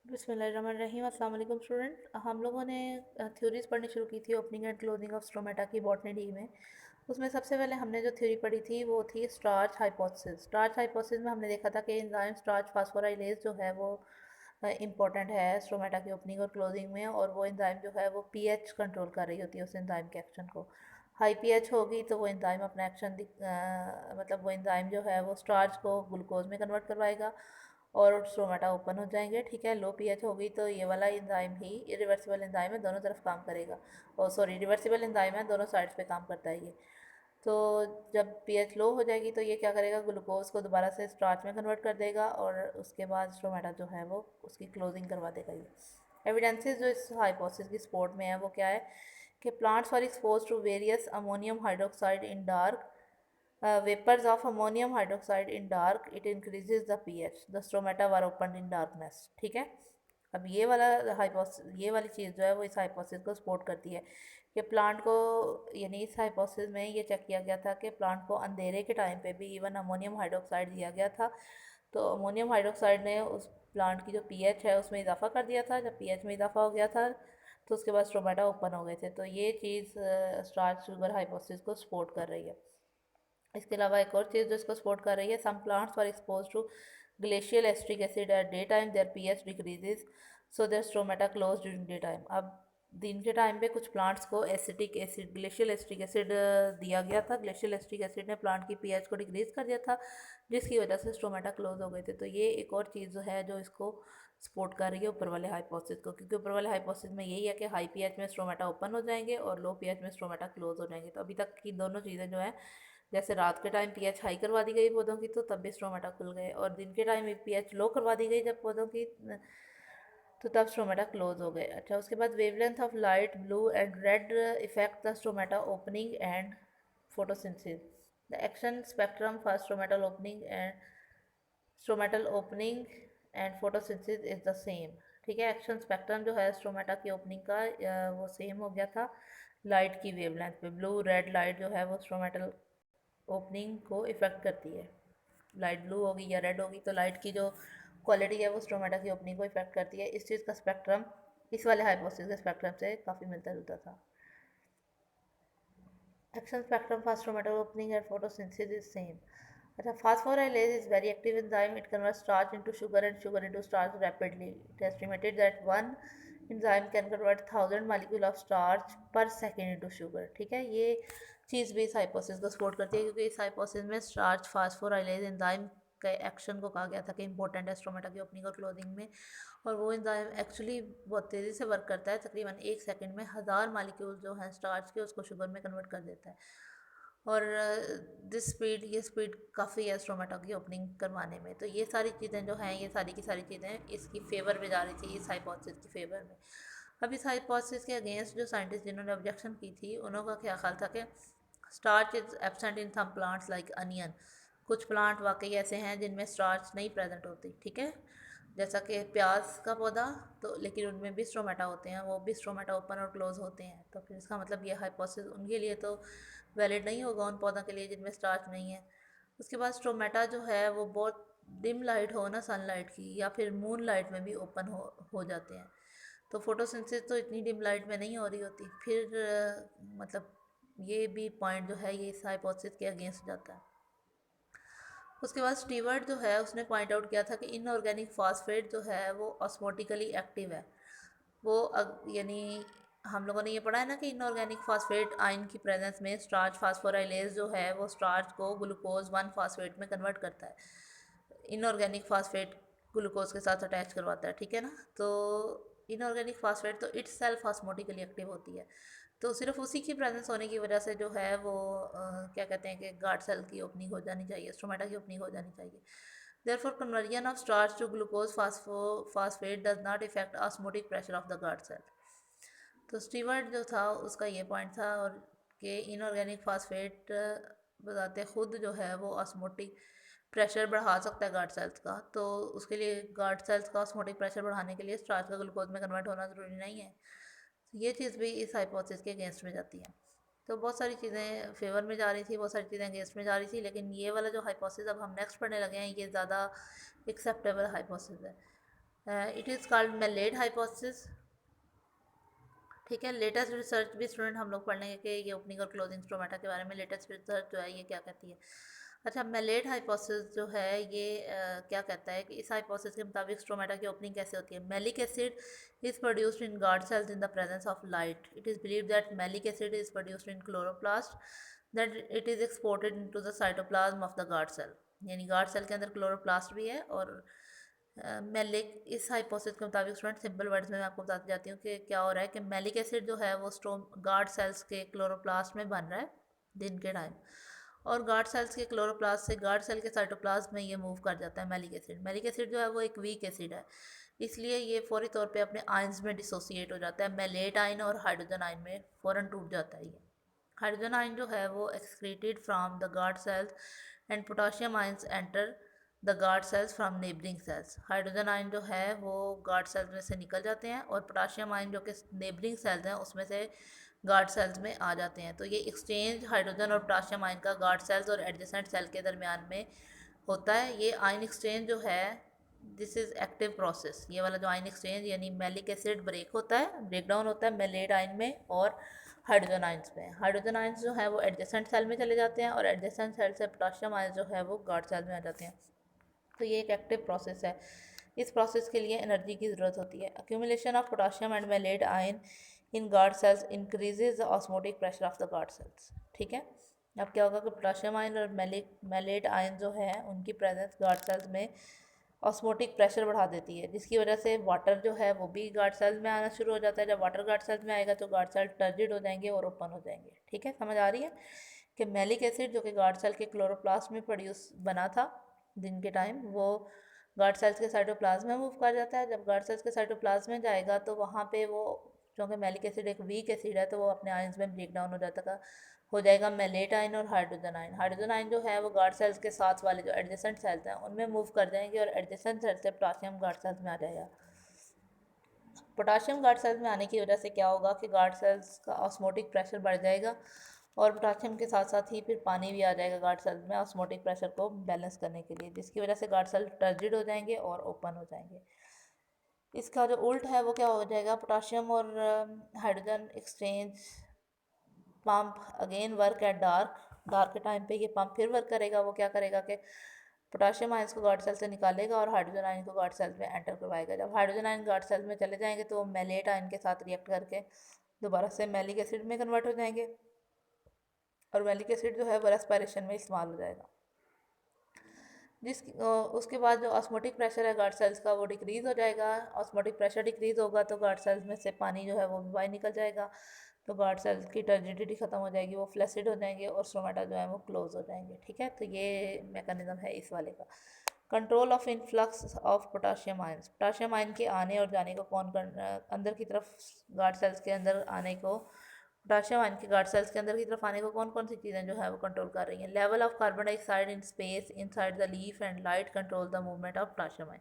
बिस्मिल्लाहिर्रहमानिर्रहीम। अस्सलाम वालेकुम स्टूडेंट। हम लोगों ने थ्योरीज पढ़नी शुरू की थी opening and closing of stromata की बॉटनी डी में। उसमें सबसे पहले हमने जो थ्योरी पढ़ी थी वो थी स्टार्च हाइपोथेसिस। स्टार्च हाइपोथेसिस में हमने देखा था कि एंजाइम स्टार्च फास्फोराइलेज जो है वो इम्पॉर्टेंट है स्ट्रोमेटा की ओपनिंग और क्लोजिंग में, और वो एंजाइम जो है वो पीएच कंट्रोल कर रही होती है उस एंजाइम के एक्शन को। हाई पीएच होगी तो वो एंजाइम अपना एक्शन मतलब वो एंजाइम जो है वो स्टार्च को ग्लूकोज में कन्वर्ट करवाएगा और स्टोमेटा ओपन हो जाएंगे। ठीक है, लो पीएच होगी तो ये वाला एंजाइम ही इरिवर्सिबल एंजाइम है, दोनों तरफ काम करेगा। और सॉरी, रिवर्सिबल एंजाइम है, दोनों साइड्स पे काम करता है ये। तो जब पीएच लो हो जाएगी तो ये क्या करेगा, ग्लूकोज को दोबारा से स्टार्च में कन्वर्ट कर देगा और उसके बाद स्टोमेटा जो है वो उसकी क्लोजिंग करवा देगा ये। एविडेंसेस जो इस हाइपोथेसिस की सपोर्ट में है वो क्या है कि plants are expose to various ammonium hydroxide in dark vapors of ammonium hydroxide in dark, it increases the pH. The stomata were opened in darkness. ठीक है, अब ये वाली चीज़ जो है वो इस हाइपोथेसिस को सपोर्ट करती है कि प्लांट को, यानी इस हाइपोथेसिस में ये चेक किया गया था कि प्लांट को अंधेरे के टाइम पे भी इवन अमोनियम हाइड्रोक्साइड दिया गया था, तो अमोनियम हाइड्रोक्साइड ने उस प्लांट की जो पीएच है उसमें इजाफा कर दिया था। जब पीएच में इजाफा हो गया था तो उसके बाद स्टोमेटा ओपन हो गए थे। तो ये चीज़ स्टार्च शुगर हाइपोथेसिस को सपोर्ट कर रही है। इसके अलावा एक और चीज़ जो इसको सपोर्ट कर रही है, some plants are expose to glacial acetic acid at day time, there pH decreases so there stomata close during day time. अब दिन के टाइम पे कुछ प्लांट्स को acetic acid, glacial acetic acid दिया गया था। ग्लेशियल एस्ट्रिक एसिड ने प्लांट की पीएच को डिक्रीज कर दिया था जिसकी वजह से स्टोमेटा क्लोज हो गए थे। तो ये एक और चीज़ जो है जो इसको सपोर्ट कर रही है ऊपर वाले हाइपोथेसिस को, क्योंकि ऊपर वाले हाइपोथेसिस में यही है कि हाई पीएच में स्टोमेटा ओपन हो जाएंगे और लो पीएच में स्टोमेटा क्लोज हो जाएंगे। तो अभी तक की दोनों चीज़ें जो है, जैसे रात के टाइम पीएच हाई करवा दी गई पौधों की तो तब भी स्टोमेटा खुल गए, और दिन के टाइम पीएच लो करवा दी गई जब पौधों की तो तब स्टोमेटा क्लोज हो गए। अच्छा, उसके बाद wavelength of light blue and red effect the stomata opening and photosynthesis. The action spectrum for stomatal opening and photosynthesis is the same. ठीक है, एक्शन स्पेक्ट्रम जो है स्टोमेटा की ओपनिंग का वो सेम हो गया था लाइट की वेवलेंथ पे। ब्लू रेड लाइट जो है वो स्टोमेटल ओपनिंग को इफ़ेक्ट करती है। लाइट ब्लू होगी या रेड होगी तो लाइट की जो क्वालिटी है वो स्ट्रोमेटा की ओपनिंग को इफ़ेक्ट करती है। इस चीज़ का स्पेक्ट्रम इस वाले हाइपोथेसिस के स्पेक्ट्रम से काफ़ी मिलता जुलता था। Action spectrum for stomatal opening and photosynthesis is same. अच्छा, phosphorylase is very active enzyme. It converts starch into sugar and sugar into starch rapidly. It is estimated that one enzyme can convert 1000 molecule of starch per second into sugar. ठीक है, ये चीज़ भी इस hypothesis को support करती है, क्योंकि इस हाइपोथेसिस में स्टार्च फास्फोराइलेज एंजाइम के एक्शन को कहा गया था कि इंपॉर्टेंट है स्ट्रोमेटा की ओपनिंग और क्लोजिंग में, और वो एंजाइम एक्चुअली बहुत तेज़ी से वर्क करता है। तकरीबन 1 सेकंड में 1000 मालिक्यूल जो हैं स्टार्च के उसको शुगर में कन्वर्ट कर देता है। और ये स्पीड काफ़ी है स्टोमेटो की ओपनिंग करवाने में। तो ये सारी चीज़ें जो हैं, ये सारी की सारी चीज़ें इसकी फेवर में जा रही थी, इस हाइपोथेसिस की फेवर में। अब इस हाइपोथेसिस के अगेंस्ट जो साइंटिस्ट जिन्होंने ऑब्जेक्शन की थी उन्होंने का क्या ख्याल था कि starch is absent in some plants like onion. कुछ प्लांट वाकई ऐसे हैं जिनमें स्टार्च नहीं प्रेजेंट होती। ठीक है, जैसा कि प्याज का पौधा, तो लेकिन उनमें भी स्ट्रोमेटा होते हैं, वो भी स्ट्रोमेटा ओपन और क्लोज होते हैं। तो फिर इसका मतलब ये हाइपोथेसिस उनके लिए तो वैलिड नहीं होगा, उन पौधों के लिए जिनमें स्टार्च नहीं है। उसके बाद स्ट्रोमेटा जो है वो बहुत डिम लाइट हो ना, सनलाइट की या फिर मून लाइट में भी ओपन हो जाते हैं। तो फोटोसिंथेसिस तो इतनी डिम लाइट में नहीं हो रही होती। फिर मतलब ये भी पॉइंट जो है ये इस हाइपोथेसिस के अगेंस्ट जाता है। उसके बाद स्टीवर्ट जो है उसने पॉइंट आउट किया था कि इनऑर्गेनिक फॉस्फेट जो है वो ऑस्मोटिकली एक्टिव है। वो यानी हम लोगों ने ये पढ़ा है ना कि इनऑर्गेनिक फॉस्फेट आयन की प्रेजेंस में स्टार्च फास्फोराइलेज जो है वो स्टार्च को ग्लूकोज 1 फॉस्फेट में कन्वर्ट करता है। इनऑर्गेनिक फॉस्फेट ग्लूकोज के साथ अटैच करवाता है। ठीक है ना, तो इनऑर्गेनिक फॉस्फेट तो इट्स सेल्फ ऑस्मोटिकली एक्टिव होती है। तो सिर्फ उसी की प्रेजेंस होने की वजह से जो है वो क्या कहते हैं कि गार्ड सेल की ओपनिंग हो जानी चाहिए, स्टोमेटा की ओपनिंग हो जानी चाहिए। Therefore, conversion of starch to glucose phosphate does not affect osmotic pressure of the guard cell. तो स्टीवर्ट जो था उसका ये पॉइंट था, और कि इनऑर्गेनिक फास्फेट बताते खुद जो है वो ऑस्मोटिक प्रेशर बढ़ा सकता है गार्ड सेल्स का। तो उसके लिए गार्ड सेल्स का ऑस्मोटिक प्रेशर बढ़ाने के लिए स्टार्च का ग्लूकोज में कन्वर्ट होना ज़रूरी नहीं है। ये चीज़ भी इस हाइपोथेसिस के अगेंस्ट में जाती है। तो बहुत सारी चीज़ें फेवर में जा रही थी, बहुत सारी चीज़ें अगेंस्ट में जा रही थी, लेकिन ये वाला जो हाइपोथेसिस अब हम नेक्स्ट पढ़ने लगे हैं ये ज़्यादा एक्सेप्टेबल हाइपोथेसिस है। It is called malate hypothesis. ठीक है, लेटेस्ट रिसर्च भी स्टूडेंट हम लोग पढ़ लेंगे कि ये ओपनिंग और क्लोजिंग स्ट्रोमेटा के बारे में लेटेस्ट रिसर्च जो है ये क्या कहती है। अच्छा, मेलेड हाइपोथेसिस जो है ये क्या कहता है कि इस हाइपोथेसिस के मुताबिक स्ट्रोमेटा की ओपनिंग कैसे होती है। Malic acid is produced in guard cells in the presence of light. It is believe that malic acid is produced in chloroplast, that it is exported into the cytoplasm of the guard cell. यानी guard cell के अंदर chloroplast भी है। और maleic इस hypothesis के मुताबिक student simple words में मैं आपको बताती जाती हूँ कि क्या हो रहा है कि मैलिक एसिड जो है वो स्टोम गार्ड सेल्स के क्लोरोप्लास्ट में बन रहा है दिन के टाइम, और गार्ड सेल्स के क्लोरोप्लास्ट से गार्ड सेल के साइटोप्लाज्म में ये मूव कर जाता है मैलिक एसिड। मैलिक एसिड जो है वो एक वीक एसिड है, इसलिए ये फौरी तौर पे अपने आयंस में डिसोसिएट हो जाता है। मैलेट आयन और हाइड्रोजन आयन में फ़ौरन टूट जाता है ये। हाइड्रोजन आयन जो है वो excreted from the guard cells and potassium ions enter the guard cells from neighbouring cells. Hydrogen ion जो है वो गार्ड सेल्स में से निकल जाते हैं और पोटाशियम आयन जो कि नेबरिंग सेल्स हैं उसमें से गार्ड सेल्स में आ जाते हैं। तो ये एक्सचेंज हाइड्रोजन और पोटाशियम आयन का गार्ड सेल्स और एडजेसेंट सेल के दरमियान में होता है। ये आयन एक्सचेंज जो है दिस इज़ एक्टिव प्रोसेस। ये वाला जो आयन एक्सचेंज यानी मैलिक एसिड ब्रेक होता है, ब्रेक डाउन होता है मेलेट आयन में और हाइड्रोजन आयंस में। हाइड्रोजन आयंस जो है वो एडजेसेंट सेल में चले जाते हैं और एडजेसेंट सेल से पोटाशियम आयंस जो है वो गार्ड सेल में आ जाते हैं। तो ये एक एक्टिव प्रोसेस है। इस प्रोसेस के लिए एनर्जी की ज़रूरत होती है। Accumulation of potassium and mallet ion in guard sales increases the osmotic pressure of the guard cells. ठीक है, अब क्या होगा कि पोटाशियम आयन और मैलेट आयन जो है उनकी प्रेजेंस गार्ड सेल्स में ऑस्मोटिक प्रेशर बढ़ा देती है, जिसकी वजह से वाटर जो है वो भी गार्ड सेल्स में आना शुरू हो जाता है। जब वाटर गार्ड सेल्स में आएगा तो गार्ड सेल टर्जिड हो जाएंगे और ओपन हो जाएंगे। ठीक है, समझ आ रही है कि मैलिक एसिड जो कि गार्ड सेल के क्लोरोप्लास्ट में प्रोड्यूस बना था दिन के टाइम, वो गार्ड सेल्स के साइटोप्लाज्म में मूव कर जाता है। जब गार्ड सेल्स के साइटोप्लाज्म में जाएगा तो वहाँ पे वो, क्योंकि मैलिक एसिड एक वीक एसिड है, तो वो अपने आयंस में ब्रेक डाउन हो जाएगा मैलेट आयन और हाइड्रोजन आयन। हाइड्रोजन आयन जो है वो गार्ड सेल्स के साथ वाले जो एडजेसेंट सेल्स हैं उनमें मूव कर जाएंगे और एडजेसेंट सेल से पोटाशियम गार्ड सेल्स में आ जाएगा। पोटाशियम गार्ड सेल्स में आने की वजह से क्या होगा कि गार्ड सेल्स का ऑस्मोटिक प्रेशर बढ़ जाएगा और पोटाशियम के साथ साथ ही फिर पानी भी आ जाएगा गार्ड सेल्स में ऑस्मोटिक प्रेशर को बैलेंस करने के लिए, जिसकी वजह से गार्ड सेल टर्जिड हो जाएंगे और ओपन हो जाएंगे। इसका जो उल्ट है वो क्या हो जाएगा, पोटाशियम और hydrogen exchange pump again work at dark के टाइम पे ये पंप फिर वर्क करेगा। वो क्या करेगा कि पोटाशियम आयंस को गार्ड सेल से निकालेगा और हाइड्रोजन आयन को गार्ड सेल में एंटर करवाएगा। जब हाइड्रोजन आयन गार्ड सेल में चले जाएंगे तो मैलेट आयन के साथ रिएक्ट करके दोबारा से मैलिक एसिड में कन्वर्ट हो जाएंगे और मैलिक एसिड जो है वो रेस्पिरेशन में इस्तेमाल हो जाएगा। उसके बाद जो ऑस्मोटिक प्रेशर है गार्ड सेल्स का वो डिक्रीज़ हो जाएगा। ऑस्मोटिक प्रेशर डिक्रीज़ होगा तो गार्ड सेल्स में से पानी जो है वो भी बाहर निकल जाएगा, तो गार्ड सेल्स की टर्जिडिटी ख़त्म हो जाएगी, वो फ्लैसिड हो जाएंगे और स्टोमेटा जो है वो क्लोज हो जाएंगे। ठीक है, तो ये मैकेनिज्म है इस वाले का। Control of influx of potassium ions. Potassium ion के आने और जाने को अंदर की तरफ गार्ड सेल्स के अंदर आने को, पोटाशियम आयन के गार्ड सेल्स के अंदर की तरफ आने को कौन कौन सी चीज़ें जो है वो कंट्रोल कर रही हैं। Level of carbon dioxide in space inside the leaf and light control the movement of potassium ion.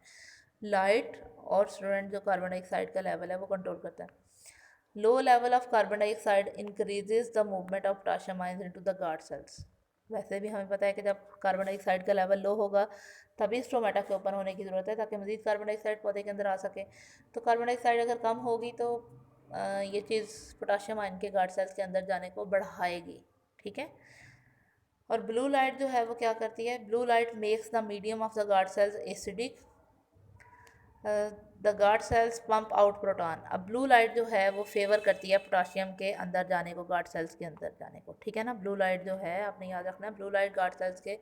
Light और स्टूडेंट जो कार्बन डाइऑक्साइड का लेवल है वो कंट्रोल करता है। Low level of carbon dioxide increases the movement of potassium ion into the guard cells. वैसे भी हमें पता है कि जब कार्बन डाइऑक्साइड का लेवल लो होगा तभी स्ट्रोमेटा के ओपन होने की ज़रूरत है, ताकि मज़ीद कार्बन डाइऑक्साइड पौधे के अंदर आ सके। तो कार्बन डाइऑक्साइड अगर कम होगी तो ये चीज़ पोटाशियम आयन के गार्ड सेल्स के अंदर जाने को बढ़ाएगी। ठीक है, और ब्लू लाइट जो है वो क्या करती है, blue light makes the medium of the guard cells acidic, the guard cells pump out proton. अब ब्लू लाइट जो है वो फेवर करती है पोटाशियम के अंदर जाने को, गार्ड सेल्स के अंदर जाने को। ठीक है ना, ब्लू लाइट जो है आपने याद रखना है, ब्लू लाइट गार्ड सेल्स के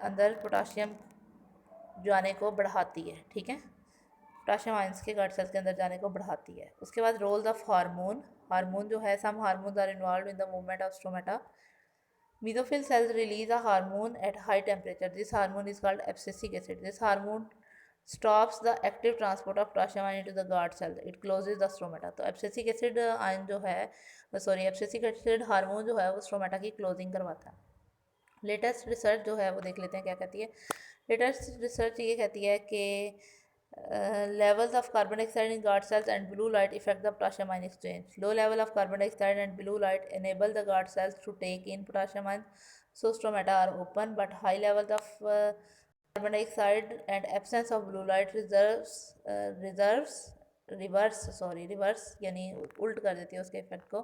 अंदर पोटाशियम जाने को बढ़ाती है। ठीक है, पोटाशियम आयंस के गार्ड सेल्स के अंदर जाने को बढ़ाती है। उसके बाद रोल ऑफ हार्मोन। हार्मोन जो है, some hormones are involved in the movement of stomata. Mesophyll cells release a hormone at high temperature. This hormone is called abscisic acid. This hormone stops the active transport of potassium ion into the guard cell. It closes the stromata. तो abscisic acid ion जो है, abscisic acid hormone जो है वो stromata की closing करवाता है। Latest research जो है वो देख लेते हैं क्या कहती है। लेटेस्ट रिसर्च ये कहती है कि levels of carbon dioxide in guard cells and blue light affect the potassium ion exchange. Low level of carbon dioxide and blue light enable the guard cells to take in potassium ion, so stromata are open, but high levels of carbon dioxide and absence of blue light reverse यानी उल्ट कर देती है उसके effect को,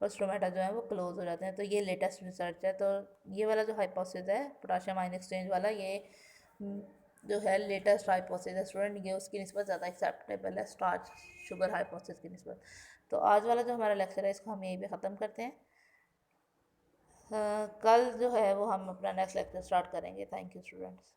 और stomata जो है वो क्लोज हो जाते हैं। तो ये लेटेस्ट रिसर्च है। तो ये वाला जो हाइपोथेसिस है पोटाशियम आयन एक्सचेंज वाला, ये जो है लेटेस्ट हाइपोथेसिस है स्टूडेंट, ये उसकी निस्बत ज़्यादा एक्सेप्टेबल है स्टार्च शुगर हाइपोथेसिस की निस्बत। तो आज वाला जो हमारा लेक्चर है इसको हम यहीं पे ख़त्म करते हैं। कल जो है वो हम अपना नेक्स्ट लेक्चर स्टार्ट करेंगे। Thank you students.